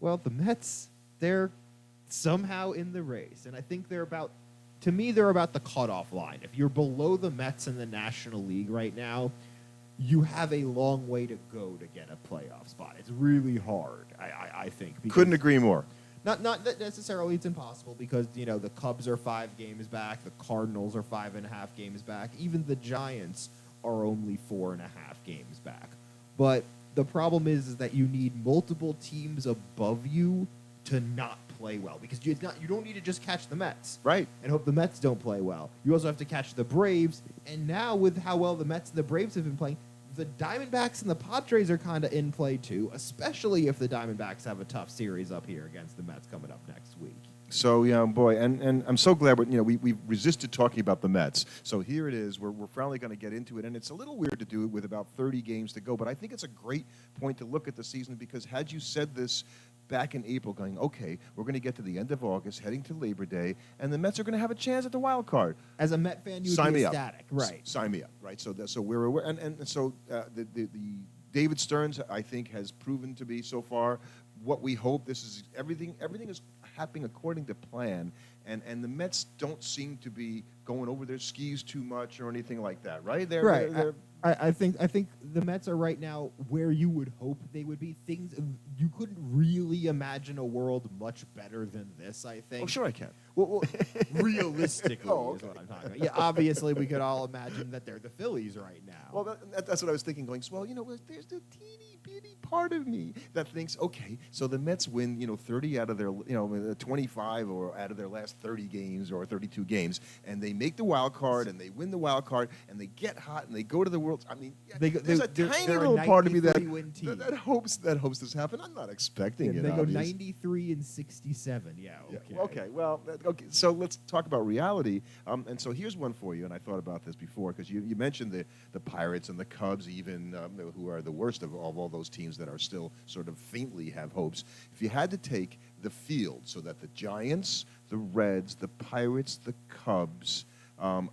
Well, the Mets, they're somehow in the race, and I think to me, they're about the cutoff line. If you're below the Mets in the National League right now, you have a long way to go to get a playoff spot. It's really hard, I think. Couldn't agree more. Not that necessarily it's impossible because, the Cubs are 5 games back. The Cardinals are 5.5 games back. Even the Giants are only 4.5 games back. But the problem is that you need multiple teams above you to not play well because you don't need to just catch the Mets. Right. And hope the Mets don't play well. You also have to catch the Braves. And now with how well the Mets and the Braves have been playing, the Diamondbacks and the Padres are kind of in play too, especially if the Diamondbacks have a tough series up here against the Mets coming up next week. So, boy, and I'm so glad we resisted talking about the Mets. So here it is. We're finally going to get into it, and it's a little weird to do it with about 30 games to go, but I think it's a great point to look at the season because had you said this back in April going, okay, we're going to get to the end of August, heading to Labor Day, and the Mets are going to have a chance at the wild card. As a Met fan, you would Sign be me ecstatic. Right. Sign me up, right? So we're aware, and so the David Stearns, I think, has proven to be so far what we hope. This is everything is happening according to plan, and the Mets don't seem to be going over their skis too much or anything like that, right? I think the Mets are right now where you would hope they would be. Things you couldn't really imagine a world much better than this, I think. Oh, sure I can. Well, realistically is what I'm talking about. Yeah, obviously we could all imagine that they're the Phillies right now. Well, that's what I was thinking, going, well, there's a teeny bitty part of me that thinks, okay, so the Mets win, 30 out of their, 25 or out of their last 30 games or 32 games, and they make the wild card and they win the wild card and they get hot and they go to the World. I mean, there's a tiny little part of me that hopes this happen. I'm not expecting it. They go 93-67. Yeah. Okay. Well, so let's talk about reality. And so here's one for you, and I thought about this before because you mentioned the Pirates and the Cubs, even who are the worst of all those teams that are still sort of faintly have hopes. If you had to take the field so that the Giants, the Reds, the Pirates, the Cubs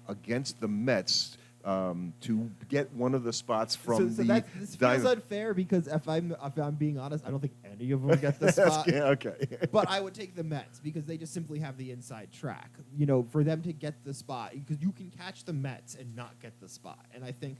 against the Mets to get one of the spots from this feels unfair because if I'm being honest, I don't think any of them get the spot. Okay. But I would take the Mets because they just simply have the inside track. For them to get the spot, because you can catch the Mets and not get the spot. And I think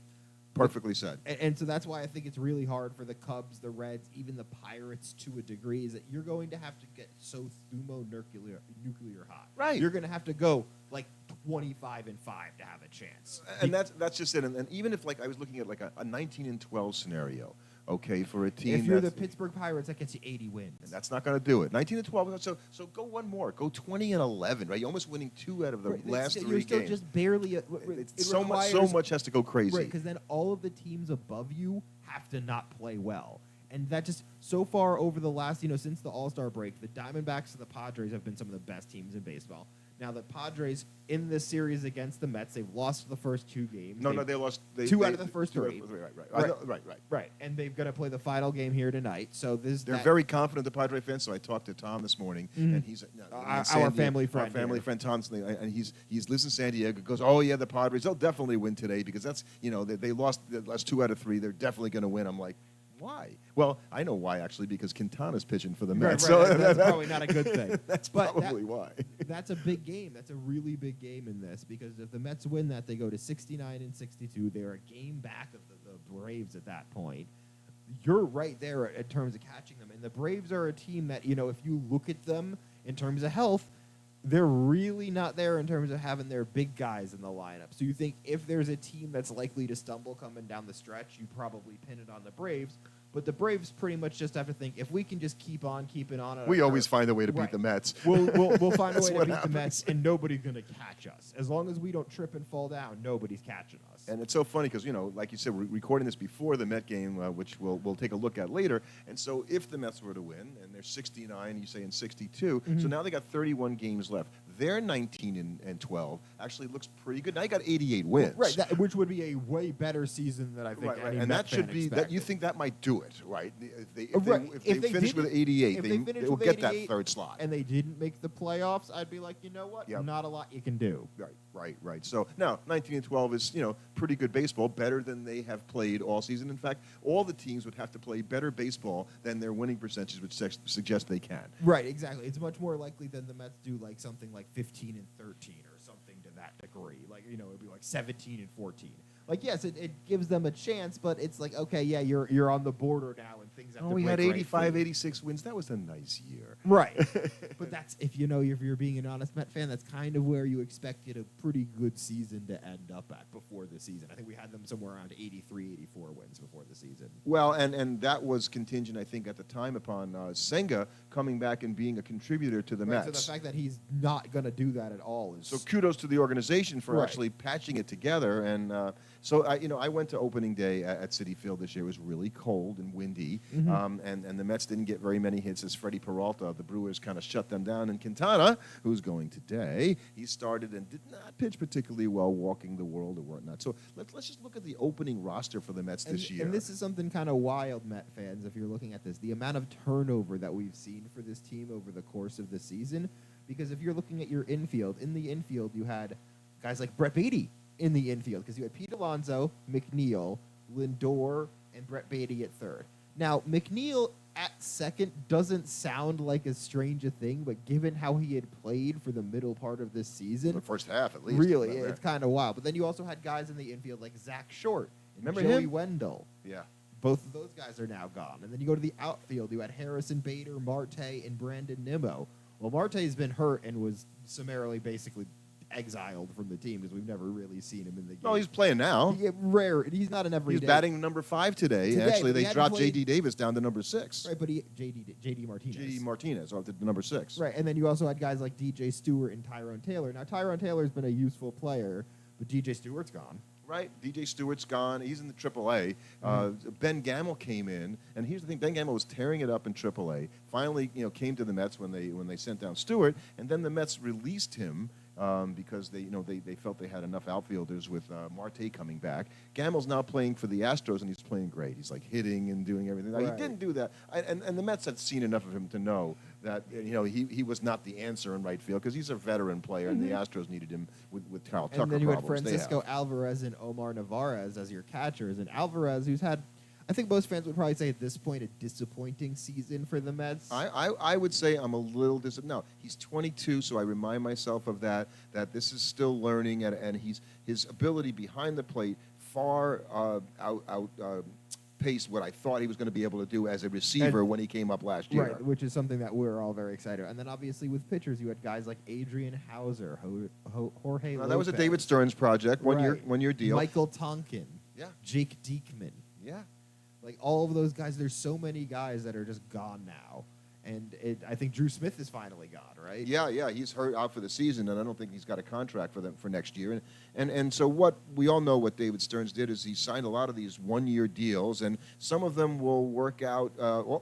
perfectly said. And so that's why I think it's really hard for the Cubs, the Reds, even the Pirates to a degree, is that you're going to have to get so nuclear hot. Right. You're going to have to go like 25-5 to have a chance. And that's just it. And even if I was looking at a 19-12 scenario, okay, for a team. If you're the Pittsburgh Pirates, that gets you 80 wins. And that's not going to do it. 19-12. So go one more. Go 20-11. Right, you're almost winning 2 out of the last 3 games. You're still just barely. So much has to go crazy. Right, because then all of the teams above you have to not play well. And that just, so far over the last, since the All-Star break, the Diamondbacks and the Padres have been some of the best teams in baseball. Now, the Padres, in this series against the Mets, they've lost the first 2 games. They lost 2 out of the first 3. Right. And they've got to play the final game here tonight. So they're very confident, the Padre fans. So I talked to Tom this morning, and he's our family friend. Our family friend Tom, and he lives in San Diego. Goes, oh yeah, the Padres, they'll definitely win today because that's they lost the last 2 out of 3. They're definitely going to win. I'm like, why? Well, I know why, actually, because Quintana's pitching for the Mets. Right. So that's probably not a good thing. That's probably why. That's a big game. That's a really big game in this because if the Mets win that, they go to 69-62. They're a game back of the Braves at that point. You're right there in terms of catching them. And the Braves are a team that, if you look at them in terms of health, they're really not there in terms of having their big guys in the lineup. So you think if there's a team that's likely to stumble coming down the stretch, you probably pin it on the Braves. But the Braves pretty much just have to think, if we can just keep on keeping on. We always find a way to beat the Mets. We'll find a way to beat the Mets, and nobody's going to catch us. As long as we don't trip and fall down, nobody's catching us. And it's so funny because, like you said, we're recording this before the Met game, which we'll take a look at later. And so if the Mets were to win, and they're 69, you say, and 62, so now they got 31 games left. their 19 and 12 actually looks pretty good. Now you got 88 wins. Right, which would be a way better season than I think any And Met that should fan be expected. that you think that might do it, right? If they finish with 88, they will get that 88 third slot. and they didn't make the playoffs, I'd be like, you know what? Yep. Not a lot you can do. Right. So now 19 and 12 is pretty good baseball, better than they have played all season. In fact, all the teams would have to play better baseball than their winning percentages would suggest they can. Right, exactly. It's much more likely than the Mets do like something like 15 and 13 or something to that degree. Like it'd be like 17 and 14. Like, yes, it gives them a chance, but it's like, okay, yeah, you're on the border now, and things have to we break had right 85, for you. 86 wins. That was a nice year. Right. But that's, if you're being an honest Met fan, that's kind of where you expected a pretty good season to end up at before the season. I think we had them somewhere around 83, 84 wins before the season. Well, and that was contingent, I think, at the time upon Senga coming back and being a contributor to the Mets. So the fact that he's not going to do that at all is... So kudos to the organization for Right. actually patching it together. And so I went to opening day at Citi Field this year. It was really cold and windy, and the Mets didn't get very many hits as Freddie Peralta of the Brewers kind of shut them down. And Quintana, who's going today, he started and did not pitch particularly well, walking the world or whatnot. So let's just look at the opening roster for the Mets this year. And this is something kind of wild, Met fans, if you're looking at this. The amount of turnover that we've seen for this team over the course of the season. Because if you're looking at your infield, in the infield you had guys like Brett Beatty in the infield. Because you had Pete Alonso, McNeil, Lindor, and Brett Beatty at third. Now, McNeil at second doesn't sound like as strange a thing, but given how he had played for the middle part of this season... The first half, at least. Really, it's kind of wild. But then you also had guys in the infield like Zach Short and Remember Joey him? Wendell. Yeah. Both of those guys are now gone. And then you go to the outfield. You had Harrison Bader, Marte, and Brandon Nimmo. Well, Marte's been hurt and was summarily basically exiled from the team because we've never really seen him in the game. No, he's playing now. Rare. He's not an everyday. He's batting number 5 today. Actually, but he they hadn't dropped played- J.D. Davis down to number 6. Right, but J.D. Martinez. J.D. Martinez, or the number 6. Right, and then you also had guys like DJ Stewart and Tyrone Taylor. Now, Tyrone Taylor's been a useful player, but DJ Stewart's gone. Right, DJ Stewart's gone. He's in the AAA. Ben Gamel came in, and here's the thing: Ben Gamel was tearing it up in AAA. Finally, came to the Mets when they sent down Stewart, and then the Mets released him because they felt they had enough outfielders with Marte coming back. Gamel's now playing for the Astros, and he's playing great. He's like hitting and doing everything. Now, Right. he didn't do that, and the Mets had seen enough of him to know that he was not the answer in right field because he's a veteran player, and the Astros needed him with Kyle Tucker And then you had problems they have. Francisco Alvarez and Omar Narvaez as your catchers. And Alvarez, who's had, I think most fans would probably say at this point, a disappointing season for the Mets. I would say I'm a little No, he's 22, so I remind myself of that this is still learning, and his ability behind the plate far outpaced what I thought he was going to be able to do as a receiver when he came up last year. Right, which is something that we're all very excited about. And then obviously with pitchers, you had guys like Adrian Hauser, Jorge Now, that was a Lopez, David Stearns project, one Right. year deal. Michael Tonkin, Yeah. Jake Diekman. Yeah. Like all of those guys, there's so many guys that are just gone now. And I think Drew Smith is finally gone, right? Yeah, he's hurt out for the season, and I don't think he's got a contract for next year. And so what we all know what David Stearns did is he signed a lot of these one-year deals, and some of them will work out.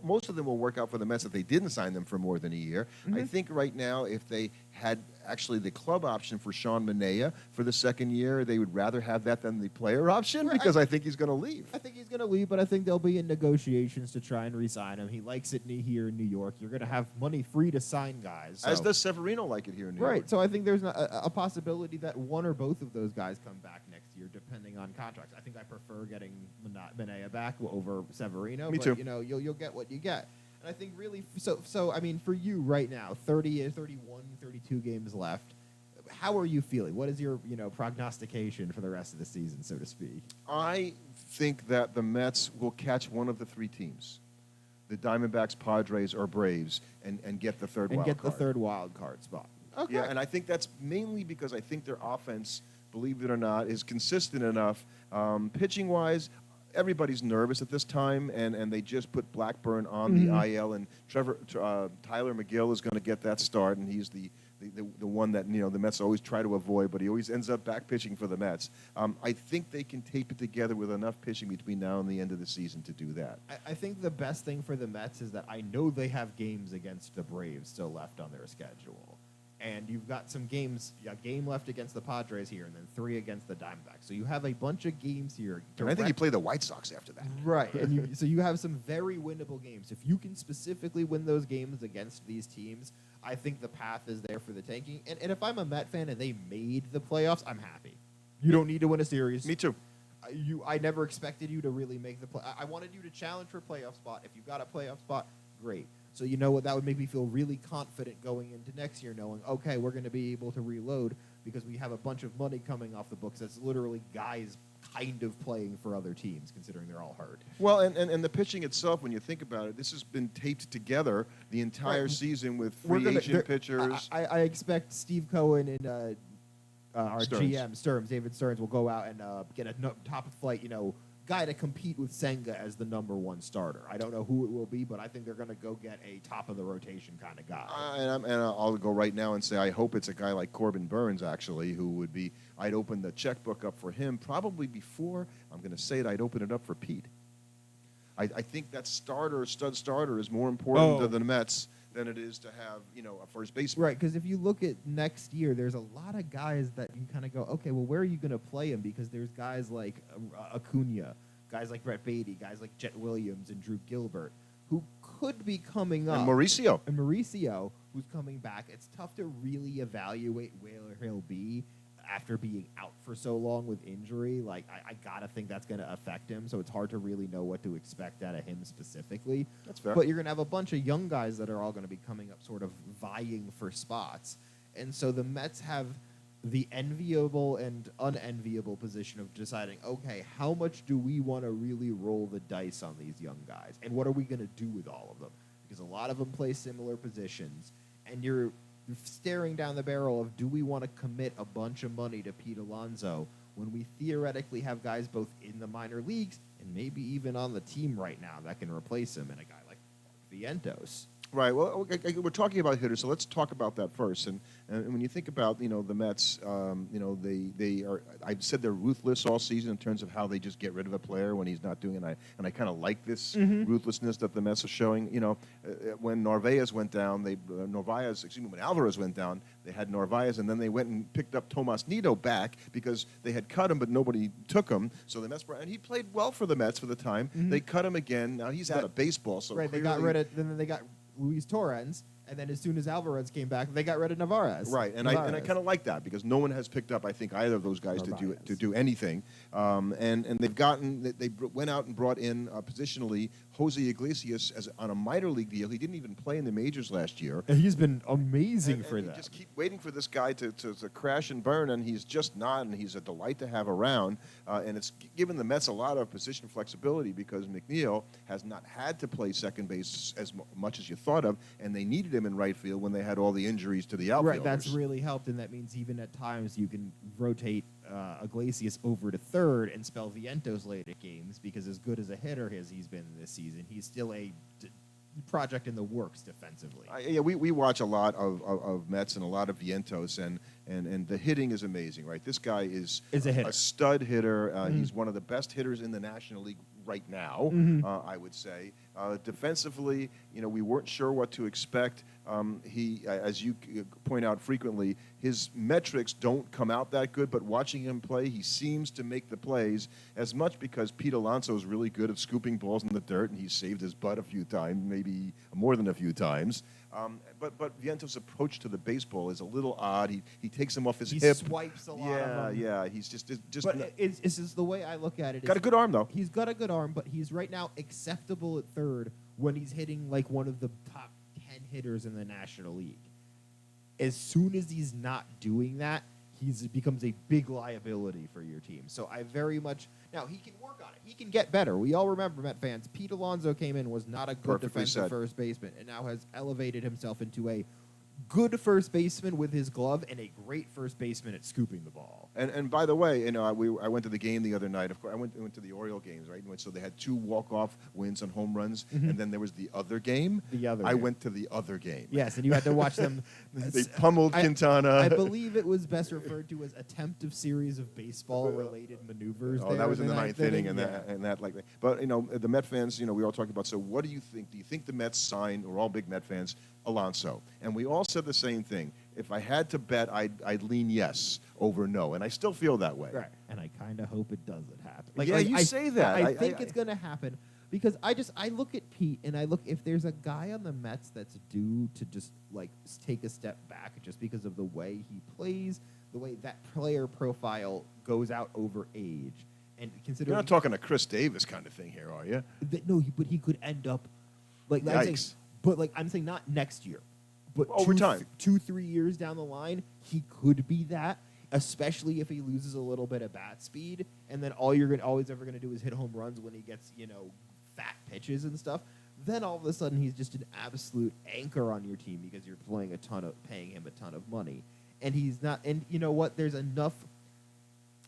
Most of them will work out for the Mets if they didn't sign them for more than a year. I think right now, if they had actually the club option for Sean Manaea for the second year, they would rather have that than the player option because I think he's going to leave. I think he's going to leave, but I think they'll be in negotiations to try and re-sign him. He likes it here in New York. You're going to have money free to sign guys. So. As does Severino like it here in New York. Right, so I think there's a possibility that one or both of those guys come back next year, depending on contracts. I think I prefer getting Manaea back over Severino. Me but, too. You'll get what you get. And I think really, so I mean, for you right now, 31, 32 games left. How are you feeling? What is your, prognostication for the rest of the season, so to speak? I think that the Mets will catch one of the 3 teams, the Diamondbacks, Padres, or Braves, and get the third wild card. And get the third wild card spot. Okay. Yeah, and I think that's mainly because I think their offense, believe it or not, is consistent enough. Pitching-wise, everybody's nervous at this time, and they just put Blackburn on the IL, and Tyler McGill is going to get that start, and he's the one that the Mets always try to avoid, but he always ends up back pitching for the Mets. I think they can tape it together with enough pitching between now and the end of the season to do that. I think the best thing for the Mets is that I know they have games against the Braves still left on their schedule. And you've got some games, a game left against the Padres here, and then 3 against the Diamondbacks. So you have a bunch of games here. And I think you play the White Sox after that. Right, and so you have some very winnable games. If you can specifically win those games against these teams, I think the path is there for the tanking. And if I'm a Met fan and they made the playoffs, I'm happy. You don't need to win a series. Me too. I never expected you to really make the play. I wanted you to challenge for a playoff spot. If you got a playoff spot, great. So you know what? That would make me feel really confident going into next year, knowing, okay, we're going to be able to reload because we have a bunch of money coming off the books. That's literally guys kind of playing for other teams, considering they're all hurt. Well, and the pitching itself, when you think about it, this has been taped together the entire season with free agent pitchers. I expect Steve Cohen and our Stearns. GM, David Stearns, will go out and get a top-of-flight, guy to compete with Senga as the number 1 starter. I don't know who it will be, but I think they're going to go get a top-of-the-rotation kind of guy. And I'll go right now and say I hope it's a guy like Corbin Burns, actually, who would be – I'd open the checkbook up for him probably before, I'm going to say it, I'd open it up for Pete. I think that stud starter is more important to the Mets than it is to have, a first baseman. Right, because if you look at next year, there's a lot of guys that you kind of go, okay, well, where are you going to play him? Because there's guys like Acuna, guys like Brett Beatty, guys like Jet Williams and Drew Gilbert, who could be coming up. And Mauricio. Who's coming back. It's tough to really evaluate where he'll be after being out for so long with injury. Like, I got to think that's going to affect him, so it's hard to really know what to expect out of him specifically. That's fair. But you're going to have a bunch of young guys that are all going to be coming up sort of vying for spots. And so the Mets have the enviable and unenviable position of deciding, okay, how much do we want to really roll the dice on these young guys? And what are we going to do with all of them? Because a lot of them play similar positions, and you're staring down the barrel of, do we want to commit a bunch of money to Pete Alonso when we theoretically have guys both in the minor leagues and maybe even on the team right now that can replace him, and a guy like Vientos? Right. Well, we're talking about hitters, so let's talk about that first. And when you think about the Mets, they are. I've said they're ruthless all season in terms of how they just get rid of a player when he's not doing it. And I kind of like this ruthlessness that the Mets are showing. When Narvaez went down, when Alvarez went down, they had Narvaez, and then they went and picked up Tomas Nido back because they had cut him, but nobody took him. So the Mets, and he played well for the Mets for the time. They cut him again. Now he's out of baseball. So right, they got rid of. Then they got Luis Torrens, and then as soon as Alvarez came back, they got rid of Navarez. Right, and I kind of like that because no one has picked up, I think, either of those guys to do anything. And they went out and brought in positionally Jose Iglesias on a minor league deal. He didn't even play in the majors last year. And he's been amazing for them. You just keep waiting for this guy to crash and burn, and he's just not, and he's a delight to have around. And it's given the Mets a lot of position flexibility because McNeil has not had to play second base as much as you thought of, and they needed him in right field when they had all the injuries to the outfielders. Right, that's really helped, and that means even at times you can rotate Iglesias over to third and spell Vientos late at games because as good as a hitter as he's been this season, he's still a project in the works defensively. We watch a lot of Mets and a lot of Vientos, and the hitting is amazing, right? This guy is a stud hitter. He's one of the best hitters in the National League right now, I would say. Defensively, we weren't sure what to expect. He, as you point out frequently, his metrics don't come out that good, but watching him play, he seems to make the plays as much because Pete Alonso is really good at scooping balls in the dirt, and he's saved his butt a few times, maybe more than a few times. But Vientos' approach to the baseball is a little odd. He takes him off his hip. He swipes a lot of them. Yeah. He's just. But it's just the way I look at it. Got a good arm though. He's got a good arm, but he's right now acceptable at third when he's hitting like one of the top 10 hitters in the National League. As soon as he's not doing that, he becomes a big liability for your team. So I very much now he can work on it. He can get better. We all remember, Met fans, Pete Alonso came in, was not a good defensive first baseman, and now has elevated himself into a good first baseman with his glove and a great first baseman at scooping the ball. And by the way, I went to the game the other night. Of course, I went to the Oriole games, right? So they had 2 walk-off wins on home runs, and then there was the other game. I went to the other game. Yes, and you had to watch them. They pummeled Quintana. I believe it was best referred to as attempt of series of baseball-related maneuvers. Oh, that was in the 9th inning, and that like that. But the Met fans, we all talk about. So, what do you think? Do you think the Mets sign? We're all big Met fans. Alonso, and we all said the same thing. if I had to bet, I'd lean yes over no, and I still feel that way. Right. And I kind of hope it doesn't happen. You say that. I think it's going to happen because I look at Pete and I look if there's a guy on the Mets that's due to just like take a step back just because of the way he plays, the way that player profile goes out over age, and considering You're not talking a Chris Davis kind of thing here, are you? No, but he could end up like Yikes. I'm saying not next year, but Over time. 2-3 years down the line, he could be that. Especially if he loses a little bit of bat speed, and then all you're always ever gonna do is hit home runs when he gets fat pitches and stuff. Then all of a sudden he's just an absolute anchor on your team because you're paying him a ton of money, and he's not. And you know what? There's enough.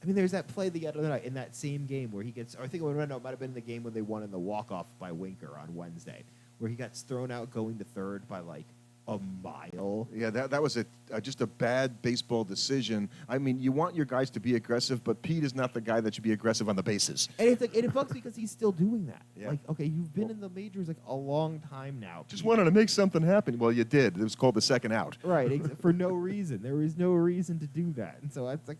I mean, there's that play the other night in that same game where he gets. I think it might have been the game when they won in the walk-off by Winker on Wednesday, where he got thrown out going to third by like a mile. Yeah, that was just a bad baseball decision. I mean, you want your guys to be aggressive, but Pete is not the guy that should be aggressive on the bases. And it's like, and it bugs because he's still doing that. Yeah. Like, okay, you've been in the majors like a long time now. Just Pete. wanted to make something happen. Well, you did. It was called the second out. Right, for no reason. There was no reason to do that. And so it's like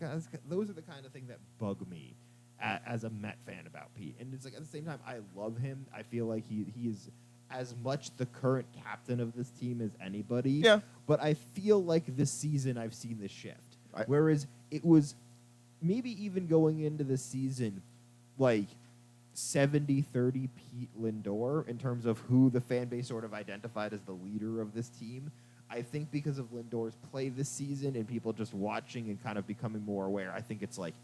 those are the kind of thing that bug me as a Met fan about Pete. And it's like at the same time, I love him. I feel like he is as much the current captain of this team as anybody. Yeah. But I feel like this season I've seen the shift. Whereas it was maybe even going into the season like 70-30 Pete Lindor in terms of who the fan base sort of identified as the leader of this team. I think because of Lindor's play this season and people just watching and kind of becoming more aware, I think it's like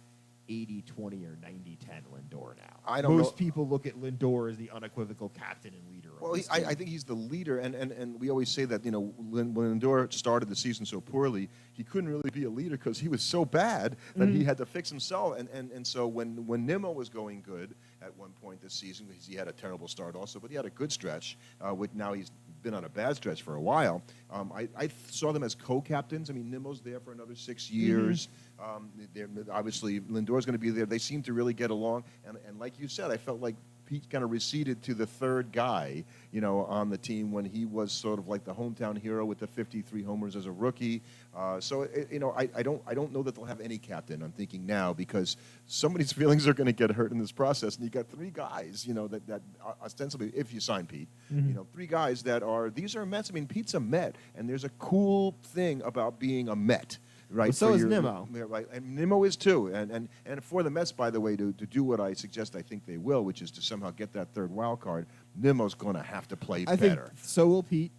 80-20 or 90-10 Lindor now. Most people look at Lindor as the unequivocal captain and leader. Well, I think he's the leader, and we always say that, when Lindor started the season so poorly, he couldn't really be a leader because he was so bad that he had to fix himself. And so when Nimmo was going good at one point this season, because he had a terrible start also, but he had a good stretch, which now he's been on a bad stretch for a while. I saw them as co-captains. I mean, Nimmo's there for another 6 years. Obviously, Lindor's going to be there. They seem to really get along. And like you said, I felt like Pete kind of receded to the third guy, on the team when he was sort of like the hometown hero with the 53 homers as a rookie. I don't know that they'll have any captain. I'm thinking now because somebody's feelings are going to get hurt in this process, and you got three guys, that ostensibly, if you sign Pete, three guys these are Mets. I mean, Pete's a Met, and there's a cool thing about being a Met. Right. Well, so is Nimmo. Right. And Nimmo is too. And for the Mets, by the way, to do what I suggest I think they will, which is to somehow get that third wild card, Nimmo's going to have to play better. I think so will Pete.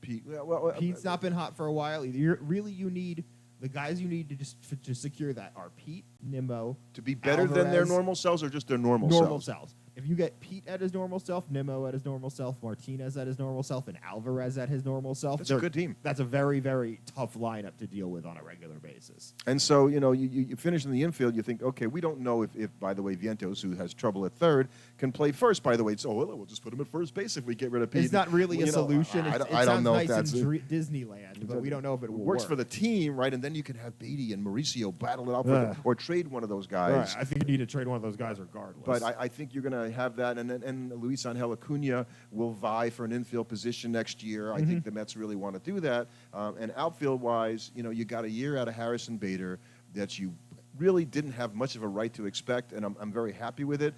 Pete's not been hot for a while either. You need the guys you need to secure that are Pete, Nimmo. To be better than their normal selves or just their normal selves. If you get Pete at his normal self, Nimmo at his normal self, Martinez at his normal self, and Alvarez at his normal self, that's a good team. That's a very, very tough lineup to deal with on a regular basis. And so, you finish in the infield, you think, okay, we don't know if by the way, Vientos, who has trouble at third, can play first, by the way. So, we'll just put him at first base if we get rid of Pete. It's not really a solution. I don't know if that's in Disneyland, but we don't know if it works for the team, right? And then you can have Beatty and Mauricio battle it out or trade one of those guys. Right. I think you need to trade one of those guys regardless. But I think you're going to have that, and Luis Angel Acuna will vie for an infield position next year. I think the Mets really want to do that. And outfield-wise, you got a year out of Harrison Bader that you really didn't have much of a right to expect, and I'm very happy with it.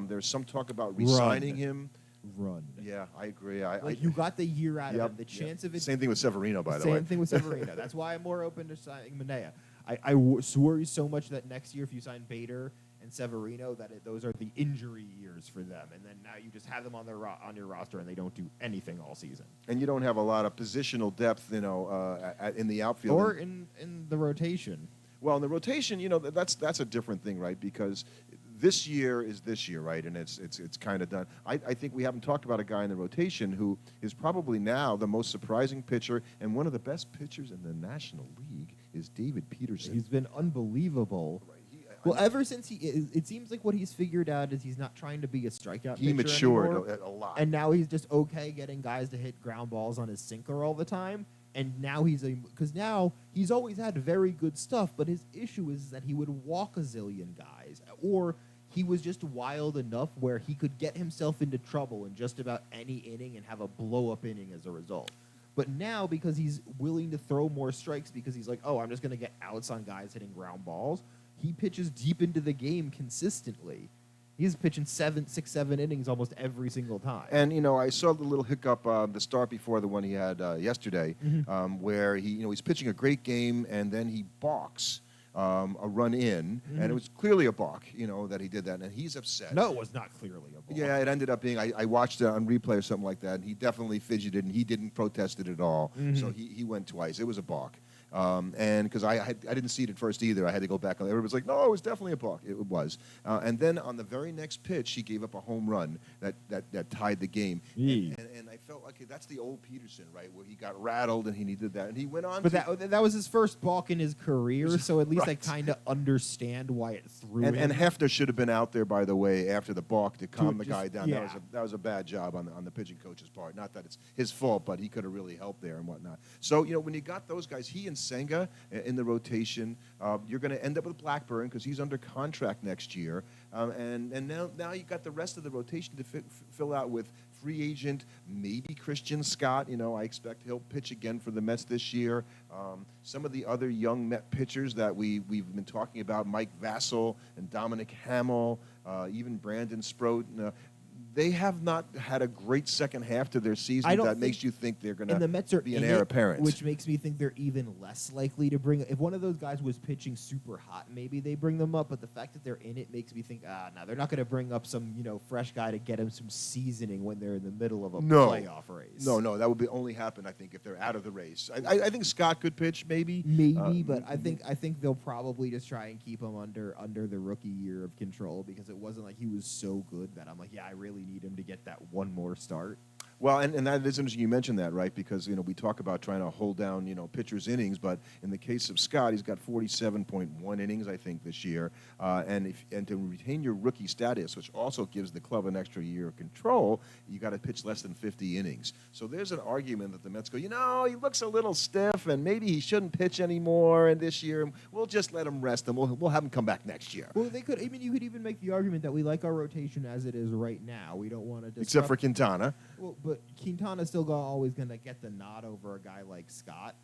There's some talk about re-signing him. Run. Yeah, I agree. You got the year out of him. The chance of it. Same thing with Severino, by the way. Same thing with Severino. That's why I'm more open to signing Manaea. I worry so much that next year, if you sign Bader and Severino, that those are the injury years for them, and then now you just have them on your roster, and they don't do anything all season. And you don't have a lot of positional depth, in the outfield or in the rotation. Well, in the rotation, that's a different thing, right? Because this year is this year, right? And it's kind of done. I think we haven't talked about a guy in the rotation who is probably now the most surprising pitcher and one of the best pitchers in the National League is David Peterson. He's been unbelievable. Right. Ever since it seems like what he's figured out is he's not trying to be a strikeout pitcher He matured anymore, a lot. and now he's just okay getting guys to hit ground balls on his sinker all the time. And now because now he's always had very good stuff, but his issue is that he would walk a zillion guys, or he was just wild enough where he could get himself into trouble in just about any inning and have a blow-up inning as a result. But now, because he's willing to throw more strikes because he's like, oh, I'm just going to get outs on guys hitting ground balls, he pitches deep into the game consistently. He's pitching 6, 7 innings almost every single time. And I saw the little hiccup, the start before the one he had yesterday, where he's pitching a great game and then he balks a run in, and it was clearly a balk, that he did that, and he's upset. No, it was not clearly a balk. Yeah, it ended up being. I watched it on replay or something like that, and he definitely fidgeted and he didn't protest it at all. So he went twice. It was a balk. And because I didn't see it at first either, I had to go back. Everybody's like, "No, it was definitely a balk." It was. And then on the very next pitch, he gave up a home run that tied the game. And I felt like that's the old Peterson, right, where he got rattled and he needed that, and he went on. But that was his first balk in his career, so at least I kind of understand why it threw him. And Hefner should have been out there, by the way, after the balk to calm the guy down. Yeah. That was a bad job on the pitching coach's part. Not that it's his fault, but he could have really helped there and whatnot. So when you got those guys, he and Senga in the rotation, you're going to end up with Blackburn because he's under contract next year, and now you got the rest of the rotation to fill out with free agent, maybe Christian Scott. I expect he'll pitch again for the Mets this year. Some of the other young Met pitchers that we've been talking about, Mike Vassell and Dominic Hamill, even Brandon Sproat. They have not had a great second half to their season that makes you think they're going to be an heir apparent. Which makes me think they're even less likely to bring. If one of those guys was pitching super hot, maybe they bring them up. But the fact that they're in it makes me think, no, they're not going to bring up some fresh guy to get him some seasoning when they're in the middle of a playoff race. No, that would only happen, I think, if they're out of the race. I think Scott could pitch, maybe. But I think they'll probably just try and keep him under the rookie year of control because it wasn't like he was so good that I'm like, yeah, I really need him to get that one more start. Well, and that is interesting you mentioned that, right? Because, we talk about trying to hold down, pitchers' innings, but in the case of Scott, he's got 47.1 innings, I think, this year. And to retain your rookie status, which also gives the club an extra year of control, you got to pitch less than 50 innings. So there's an argument that the Mets go, he looks a little stiff, and maybe he shouldn't pitch anymore. And this year, we'll just let him rest, and we'll have him come back next year. Well, they could. I mean, you could even make the argument that we like our rotation as it is right now. We don't want to disrupt. Except for Quintana. Well, but Quintana's still always going to get the nod over a guy like Scott.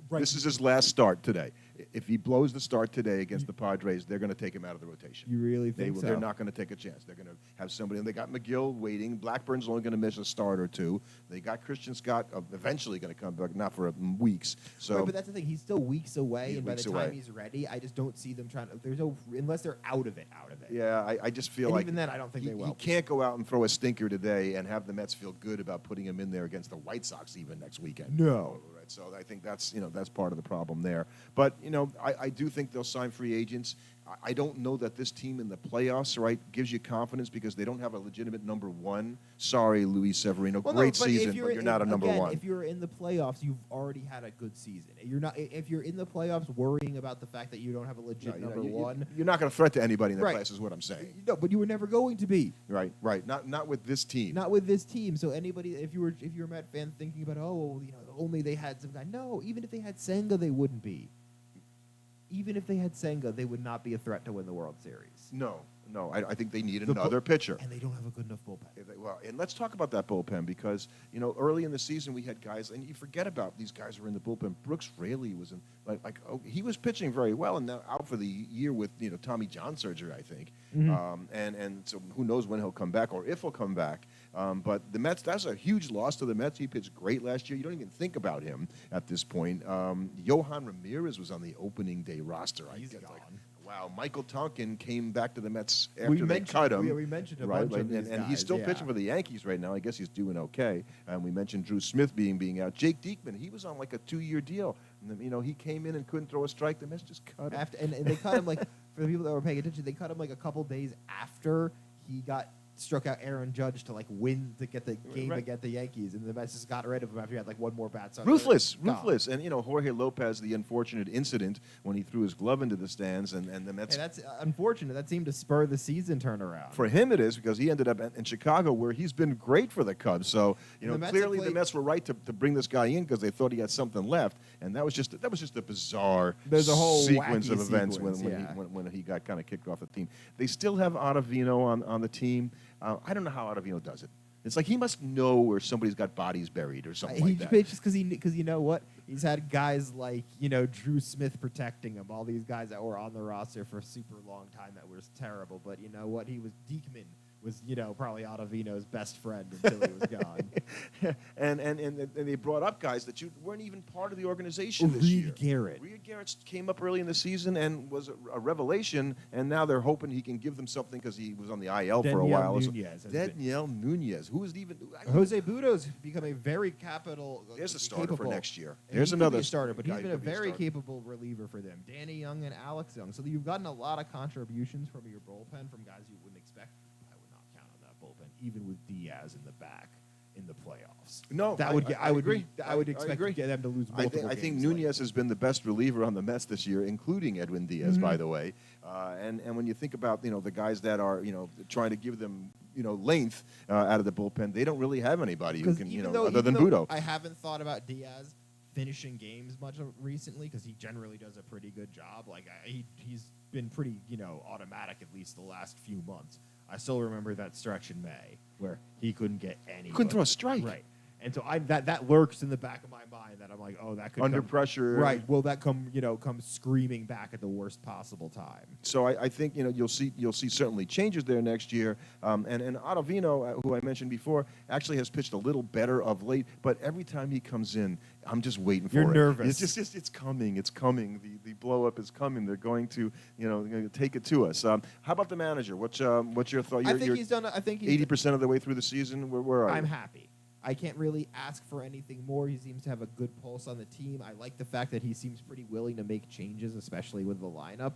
Right. This is his last start today. If he blows the start today against the Padres, they're going to take him out of the rotation. You really think so? They're not going to take a chance. They're going to have somebody. And they got McGill waiting. Blackburn's only going to miss a start or two. They got Christian Scott eventually going to come back, not for weeks. So, right, but that's the thing. He's still weeks away, and by the time he's ready, I just don't see them trying to. There's no unless they're out of it. Yeah, I just feel like even then, I don't think they will. He can't go out and throw a stinker today and have the Mets feel good about putting him in there against the White Sox even next weekend. No. So I think that's part of the problem there. But I do think they'll sign free agents. I don't know that this team in the playoffs, right, gives you confidence because they don't have a legitimate number one. Sorry, Luis Severino, great season, but you're not a number one. If you're in the playoffs, you've already had a good season. You're not. If you're in the playoffs, worrying about the fact that you don't have a legit number one. You're not going to threat to anybody in the playoffs, is what I'm saying. No, but you were never going to be. Right. Not with this team. Not with this team. So anybody, if you're a Met fan thinking about, only they had some guy. No, even if they had Senga, they wouldn't be. Even if they had Senga, they would not be a threat to win the World Series. No. I think they need another pitcher. And they don't have a good enough bullpen. Well, and let's talk about that bullpen because, early in the season we had guys, and you forget about these guys who were in the bullpen. Brooks Raley was in, he was pitching very well and now out for the year with, Tommy John surgery, I think. And so who knows when he'll come back or if he'll come back. But the Mets, that's a huge loss to the Mets. He pitched great last year. You don't even think about him at this point. Johan Ramirez was on the opening day roster. He's gone. Wow, Michael Tonkin came back to the Mets after they cut him. Yeah, we mentioned a bunch of these and he's still pitching for the Yankees right now. I guess he's doing okay. And we mentioned Drew Smith being out. Jake Diekman, he was on like a 2-year deal. And he came in and couldn't throw a strike. The Mets just cut him. And they cut him, for the people that were paying attention, they cut him a couple days after he struck out Aaron Judge to win to get the game against the Yankees, and the Mets just got rid of him after he had one more bat. Ruthless. And Jorge Lopez, the unfortunate incident when he threw his glove into the stands, and the Mets. Hey, that's unfortunate. That seemed to spur the season turnaround. For him, it is because he ended up in Chicago, where he's been great for the Cubs. So clearly the Mets were right to bring this guy in because they thought he had something left, and that was just a bizarre. There's a whole sequence of events when he got kind of kicked off the team. They still have Ottavino on the team. I don't know how Ottavino does it. It's like he must know where somebody's got bodies buried or something like that. Just because you know what? He's had guys like, Drew Smith protecting him, all these guys that were on the roster for a super long time that was terrible. But you know what? Diekman was, probably Ottavino's best friend until he was gone. and they brought up guys that you weren't even part of the organization this Reed year. Garrett. Reed Garrett came up early in the season and was a revelation, and now they're hoping he can give them something because he was on the IL for a while. Daniel Nunez, who is even... Jose Budo's become a very capital... There's a starter for next year. There's another starter, but he's been a very capable reliever for them. Danny Young and Alex Young. So you've gotten a lot of contributions from your bullpen from guys you wouldn't expect. I would not count on that bullpen, even with Diaz in the back in the playoffs. No, I would agree. I would expect to get them to lose multiple I think games Nunez has been the best reliever on the Mets this year, including Edwin Diaz, by the way. And when you think about the guys that are trying to give them length out of the bullpen, they don't really have anybody who can other than Budo. I haven't thought about Diaz finishing games much recently because he generally does a pretty good job. Like he's been pretty automatic at least the last few months. I still remember that stretch in May where he couldn't get any. Couldn't throw a strike. Right. And so that lurks in the back of my mind that I'm like, oh, that could under pressure. Right. Will that come screaming back at the worst possible time? So I think you'll see certainly changes there next year. And Ottavino, who I mentioned before, actually has pitched a little better of late. But every time he comes in, I'm just waiting for it. You're nervous. It's coming. It's coming. The blow up is coming. They're going to take it to us. How about the manager? What's your thought? I think he's done. I think he's 80% of the way through the season. Where are you? I'm happy. I can't really ask for anything more. He seems to have a good pulse on the team. I like the fact that he seems pretty willing to make changes, especially with the lineup.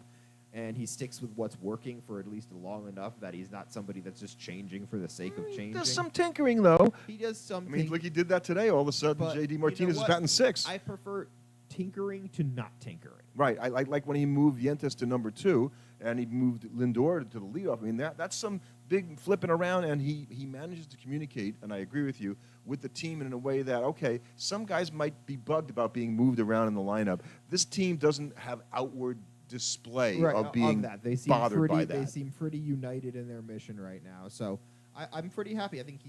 And he sticks with what's working for at least long enough that he's not somebody that's just changing for the sake of changing. Does some tinkering, though. He does some. I mean, look, he did that today. All of a sudden, J.D. Martinez is batting sixth. I prefer tinkering to not tinkering. Right. I like when he moved Yentes to number 2 and he moved Lindor to the leadoff. I mean, that's some big flipping around, and he manages to communicate, and I agree with you, with the team in a way that, okay, some guys might be bugged about being moved around in the lineup. This team doesn't have outward display of being bothered by that. They seem pretty united in their mission right now. So I'm pretty happy. I think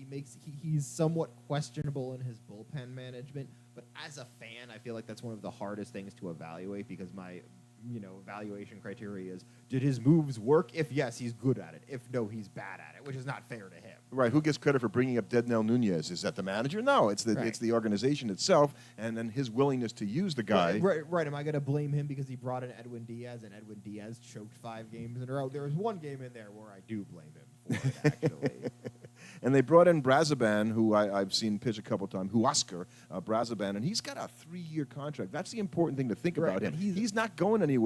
he's somewhat questionable in his bullpen management, but as a fan, I feel like that's one of the hardest things to evaluate because my evaluation criteria is, did his moves work? If yes, he's good at it. If no, he's bad at it, which is not fair to him. Right. Who gets credit for bringing up Daniel Nunez? Is that the manager? No, it's the organization itself, and then his willingness to use the guy. Right. Am I going to blame him because he brought in Edwin Diaz, and Edwin Diaz choked 5 games in a row? There was one game in there where I do blame him for it, actually. And they brought in Brazoban, who I've seen pitch a couple times, Huascar Brazoban, and he's got a 3-year contract. That's the important thing to think about him. He's not going anywhere.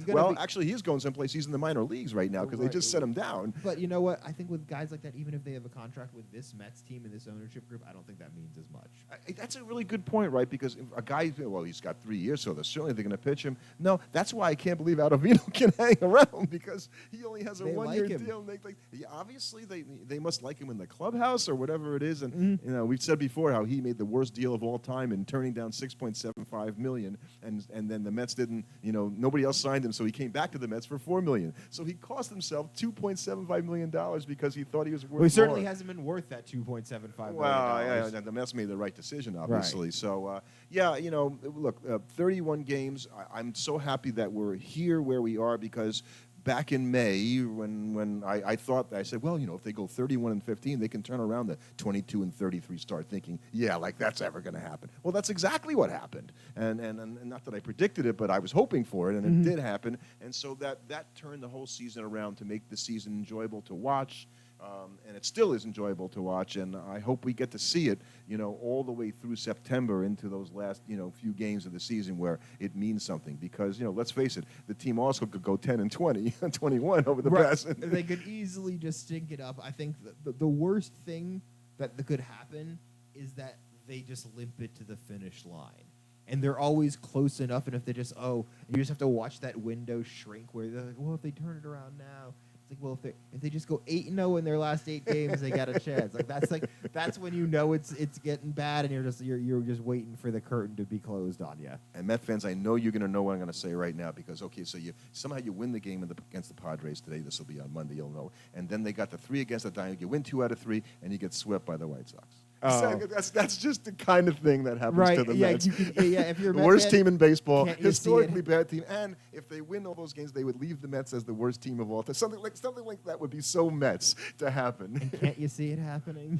Right, actually, he's going someplace. He's in the minor leagues right now because they just set him down. But you know what? I think with guys like that, even if they have a contract with this Mets team and this ownership group, I don't think that means as much. That's a really good point, right? Because if a guy, he's got 3 years, so certainly they're going to pitch him. No, that's why I can't believe Ottavino can hang around because he only has a 1-year deal. Obviously, they must like him in the clubhouse or whatever it is. And we've said before how he made the worst deal of all time in turning down $6.75 million, and then the Mets didn't. Nobody else signed him, so he came back to the Mets for $4 million. So he cost himself $2.75 million because he thought he was worth more. He certainly hasn't been worth that $2.75 million. Well, the Mets made the right decision, obviously. Right. So, look, 31 games. I'm so happy that we're here where we are because back in May, when I thought, I said, if they go 31-15, they can turn around the 22-33 start, thinking, that's ever going to happen. Well, that's exactly what happened, and not that I predicted it, but I was hoping for it, and it did happen, and so that turned the whole season around to make the season enjoyable to watch. And it still is enjoyable to watch, and I hope we get to see it, all the way through September into those last, few games of the season where it means something. Because, let's face it, the team also could go 10-20 and 21 over the past. They could easily just stink it up. I think the worst thing that could happen is that they just limp it to the finish line. And they're always close enough, and if they just, you just have to watch that window shrink where they're like, well, if they turn it around now. It's like, well, if they just go 8-0 in their last 8 games, they got a chance. That's when you know it's getting bad, and you're just waiting for the curtain to be closed on you. And Met fans, I know you're going to know what I'm going to say right now because, okay, so somehow you win the game against the Padres today. This will be on Monday, you'll know. And then they got the 3 against the Diamondbacks. You win 2 out of 3, and you get swept by the White Sox. Oh. That's just the kind of thing that happens to the Mets. If you're the worst team in baseball, can't you historically bad team. And if they win all those games, they would leave the Mets as the worst team of all time. Something like that would be so Mets to happen. And can't you see it happening?